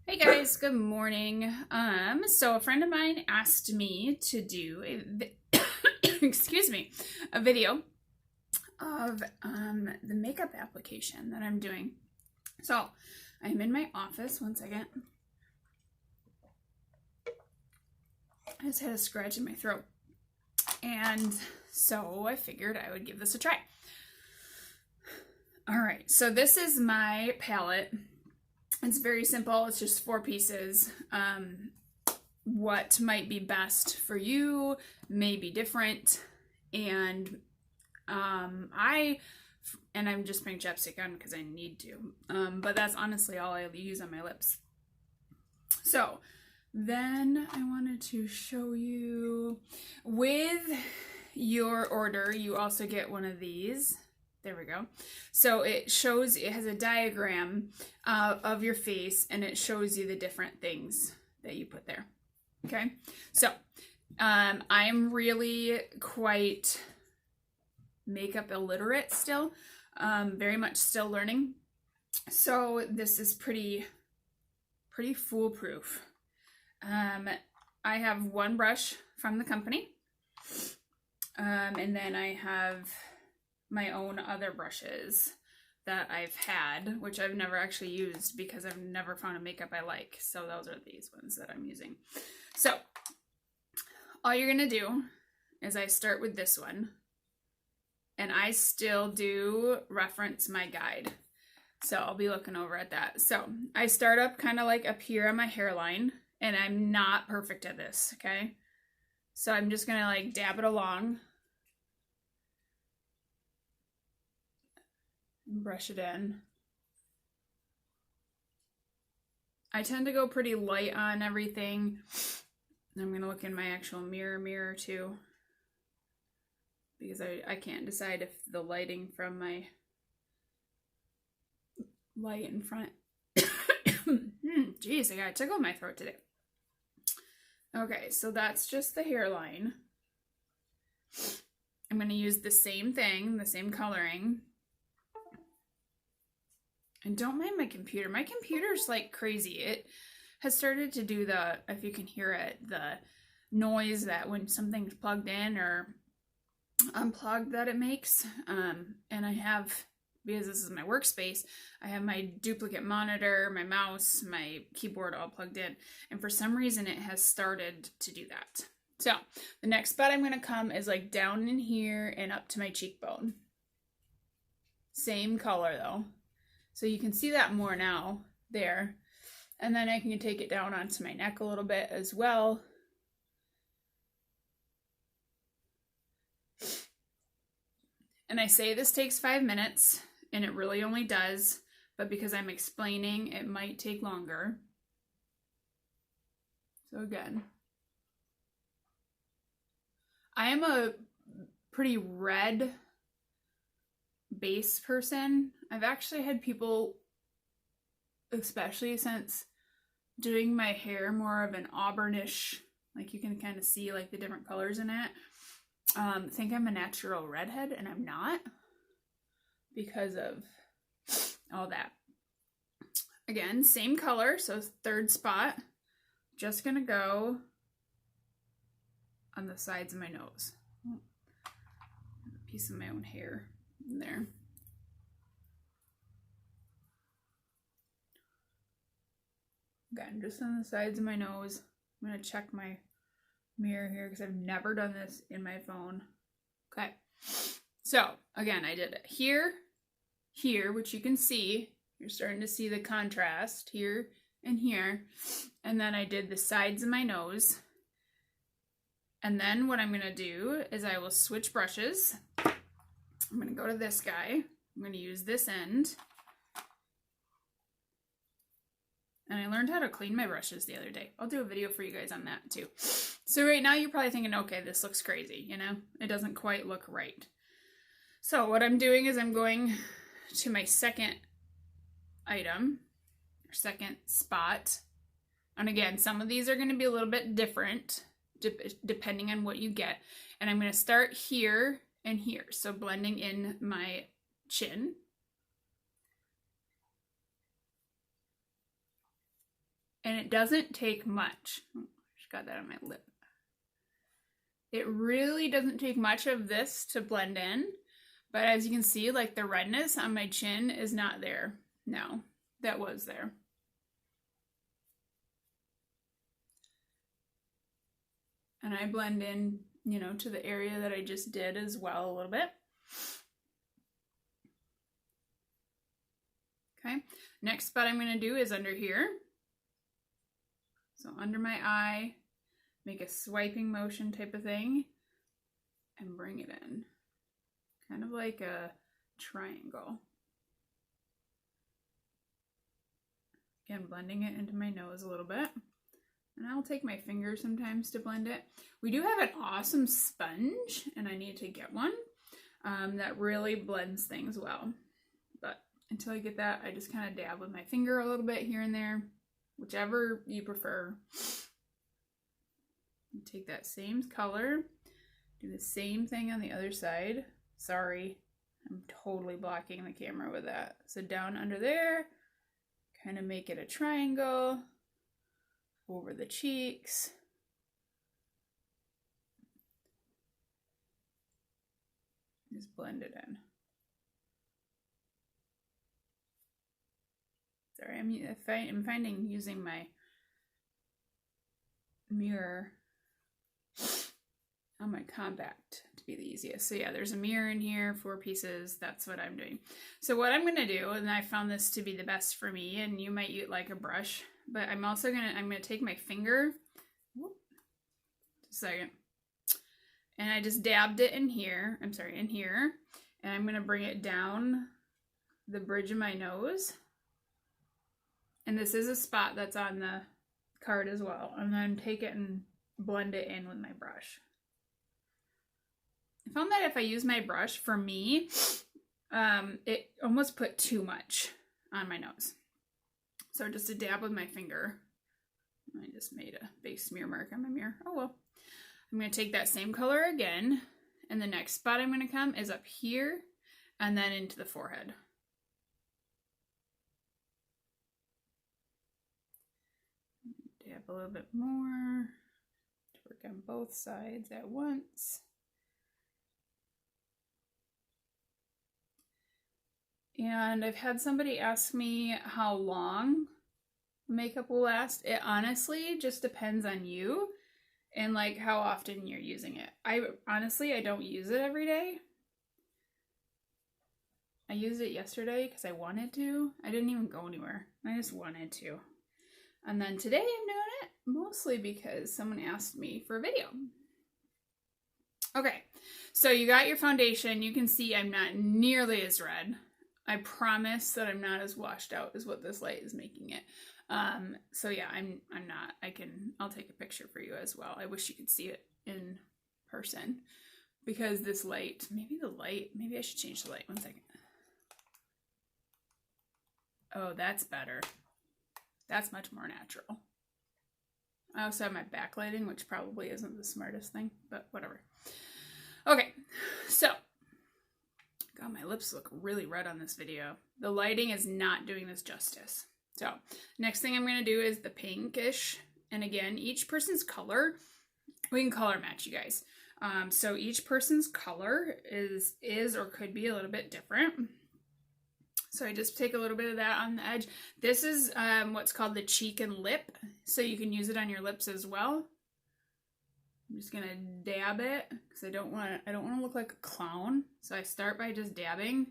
Hey guys, good morning. So a friend of mine asked me to do excuse me, a video of the makeup application that I'm doing. So I'm in my office. One second. I just had a scratch in my throat, and so I figured I would give this a try. All right, so this is my palette. It's very simple. It's just 4 pieces. What might be best for you may be different. And I'm just putting chapstick on because I need to. But that's honestly all I use on my lips. So then I wanted to show you, with your order, you also get one of these. There we go. So it has a diagram of your face, and it shows you the different things that you put there. Okay. So I'm really quite makeup illiterate still, very much still learning. So this is pretty foolproof. I have one brush from the company, and then I have my own other brushes that I've had, which I've never actually used because I've never found a makeup I like. So those are these ones that I'm using. So all you're gonna do is I start with this one, and I still do reference my guide. So I'll be looking over at that. So I start up kind of like up here on my hairline, and I'm not perfect at this, okay? So I'm just gonna like dab it along and brush it in. I tend to go pretty light on everything. I'm gonna look in my actual mirror too, because I can't decide if the lighting from my light in front. Jeez, I got a tickle in my throat today. Okay, so that's just the hairline. I'm gonna use the same thing, the same coloring. And don't mind my computer. My computer's like crazy. It has started to do the, if you can hear it, the noise that when something's plugged in or unplugged that it makes. And I have, because this is my workspace, I have my duplicate monitor, my mouse, my keyboard all plugged in. And for some reason it has started to do that. So the next spot I'm going to come is like down in here and up to my cheekbone. Same color though. So you can see that more now there. And then I can take it down onto my neck a little bit as well. And I say this takes 5 minutes, and it really only does, but because I'm explaining, it might take longer. So again, I am a pretty red base person. I've actually had people, especially since doing my hair more of an auburnish, like you can kind of see like the different colors in it, think I'm a natural redhead, and I'm not, because of all that. Again, same color, so third spot, just gonna go on the sides of my nose. A piece of my own hair in there. Again, just on the sides of my nose. I'm gonna check my mirror here because I've never done this in my phone. Okay, so again, I did it here, which you can see. You're starting to see the contrast here and here. And then I did the sides of my nose. And then what I'm gonna do is I will switch brushes. I'm gonna go to this guy. I'm gonna use this end. And I learned how to clean my brushes the other day. I'll do a video for you guys on that too. So right now you're probably thinking, okay, this looks crazy, you know? It doesn't quite look right. So what I'm doing is I'm going to my second item, or second spot. And again, some of these are going to be a little bit different depending on what you get. And I'm going to start here and here. So blending in my chin. And it doesn't take much. Oh, I just got that on my lip. It really doesn't take much of this to blend in. But as you can see, like the redness on my chin is not there. No, that was there. And I blend in, you know, to the area that I just did as well a little bit. Okay, next spot I'm going to do is under here. So under my eye, make a swiping motion type of thing and bring it in. Kind of like a triangle. Again, blending it into my nose a little bit. And I'll take my finger sometimes to blend it. We do have an awesome sponge, and I need to get one that really blends things well. But until I get that, I just kind of dab with my finger a little bit here and there, whichever you prefer. Take that same color, do the same thing on the other side. Sorry, I'm totally blocking the camera with that. So down under there, kind of make it a triangle. Over the cheeks. Just blend it in. Sorry, I'm finding using my mirror on my compact to be the easiest. So yeah, there's a mirror in here, 4 pieces. That's what I'm doing. So what I'm going to do, and I found this to be the best for me, and you might use like a brush, but I'm also I'm going to take my finger, just a second, and I just dabbed it in here, in here, and I'm going to bring it down the bridge of my nose. And this is a spot that's on the card as well. And then take it and blend it in with my brush. I found that if I use my brush, for me, it almost put too much on my nose. So just a dab with my finger. I just made a big smear mark on my mirror. Oh well. I'm going to take that same color again. And the next spot I'm going to come is up here and then into the forehead. Dab a little bit more to work on both sides at once. And I've had somebody ask me how long makeup will last. It honestly just depends on you and like how often you're using it. I don't use it every day. I used it yesterday because I wanted to. I didn't even go anywhere. I just wanted to. And then today I'm doing it mostly because someone asked me for a video. Okay, so you got your foundation. You can see I'm not nearly as red. I promise that I'm not as washed out as what this light is making it. So yeah, I'm not. I'll take a picture for you as well. I wish you could see it in person because this light, maybe I should change the light. 1 second. Oh, that's better. That's much more natural. I also have my backlighting, which probably isn't the smartest thing, but whatever. Okay, so God, my lips look really red on this video. The lighting is not doing this justice. So next thing I'm going to do is the pinkish. And again, each person's color, we can color match, you guys. So each person's color is or could be a little bit different. So I just take a little bit of that on the edge. This is what's called the cheek and lip. So you can use it on your lips as well. I'm just gonna dab it because I don't want to look like a clown. So I start by just dabbing,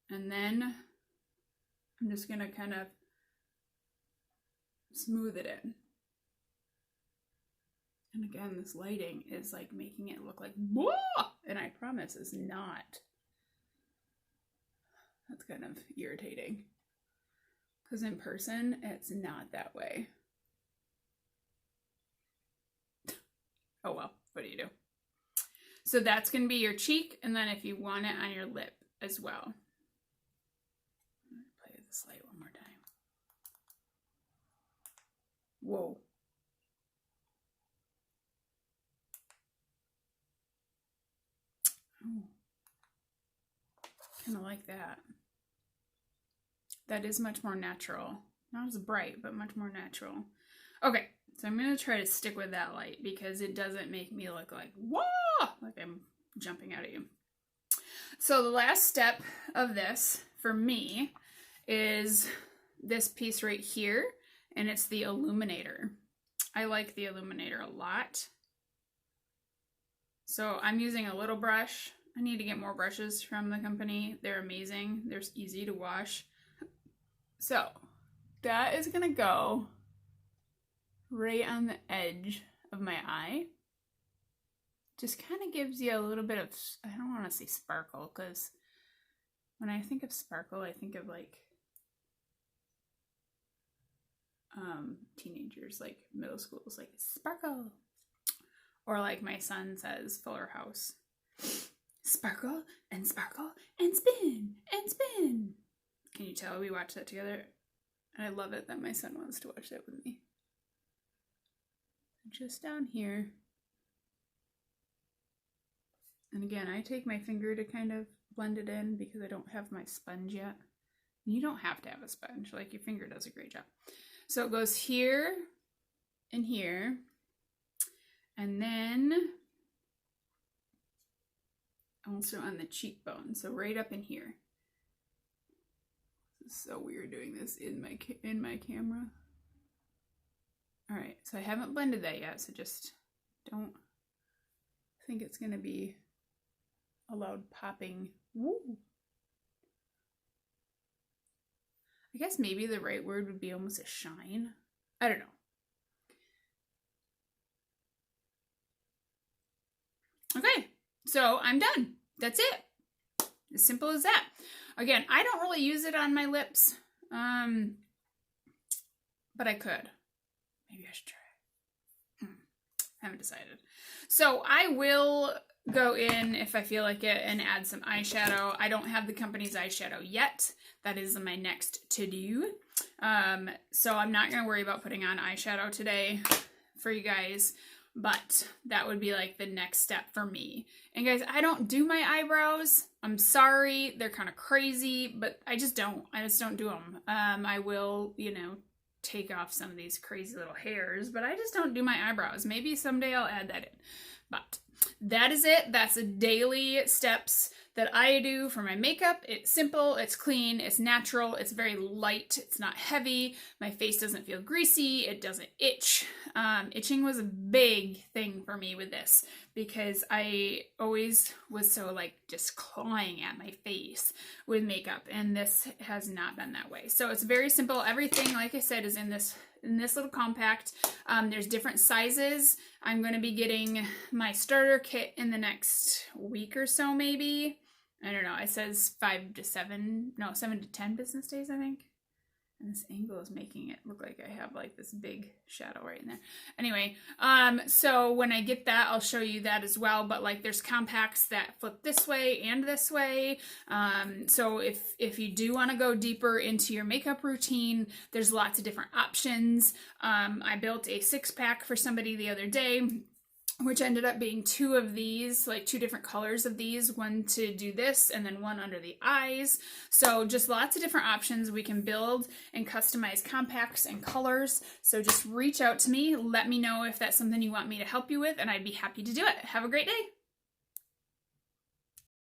and then I'm just gonna kind of smooth it in. And again, this lighting is like making it look like whoa, and I promise it's not. That's kind of irritating because in person it's not that way. Oh well, what do you do? So that's going to be your cheek, and then if you want it on your lip as well. Play with this light one more time. Whoa. Oh. Kind of like that. that is much more natural. Not as bright, but much more natural. Okay, so I'm going to try to stick with that light because it doesn't make me look like, whoa, like I'm jumping out at you. So the last step of this for me is this piece right here, and it's the illuminator. I like the illuminator a lot. So I'm using a little brush. I need to get more brushes from the company. They're amazing. They're easy to wash. So that is gonna go right on the edge of my eye. Just kind of gives you a little bit of, I don't want to say sparkle, because when I think of sparkle, I think of like teenagers, like middle schools, like sparkle. Or like my son says, Fuller House. Sparkle and sparkle and spin and spin. Can you tell we watch that together? And I love it that my son wants to watch that with me. Just down here. And again, I take my finger to kind of blend it in because I don't have my sponge yet. You don't have to have a sponge, like your finger does a great job. So it goes here and here. And then also on the cheekbone, so right up in here. This is so weird doing this in my camera. All right, so I haven't blended that yet, so just don't think it's gonna be a loud popping. Woo. I guess maybe the right word would be almost a shine. I don't know. Okay, so I'm done. That's it. As simple as that. Again, I don't really use it on my lips, but I could. Maybe I should try. Haven't decided. So I will go in if I feel like it and add some eyeshadow. I don't have the company's eyeshadow yet. That is my next to-do. So I'm not going to worry about putting on eyeshadow today for you guys. But that would be like the next step for me. And guys, I don't do my eyebrows. I'm sorry. They're kind of crazy, but I just don't do them. I will, take off some of these crazy little hairs, but I just don't do my eyebrows. Maybe someday I'll add that in. But that is it. That's the daily steps that I do for my makeup. It's simple, it's clean, it's natural, it's very light, it's not heavy. My face doesn't feel greasy, it doesn't itch. Itching was a big thing for me with this because I always was so just clawing at my face with makeup, and this has not been that way. So it's very simple. Everything, like I said, is in this little compact. There's different sizes. I'm going to be getting my starter kit in the next week or so, maybe. I don't know. It says 7 to 10 business days, I think. And this angle is making it look like I have this big shadow right in there. Anyway, so when I get that, I'll show you that as well. But there's compacts that flip this way and this way. So if you do want to go deeper into your makeup routine, there's lots of different options. I built a 6-pack for somebody the other day, which ended up being 2 of these, 2 different colors of these, one to do this and then one under the eyes. So just lots of different options. We can build and customize compacts and colors. So just reach out to me. Let me know if that's something you want me to help you with, and I'd be happy to do it. Have a great day.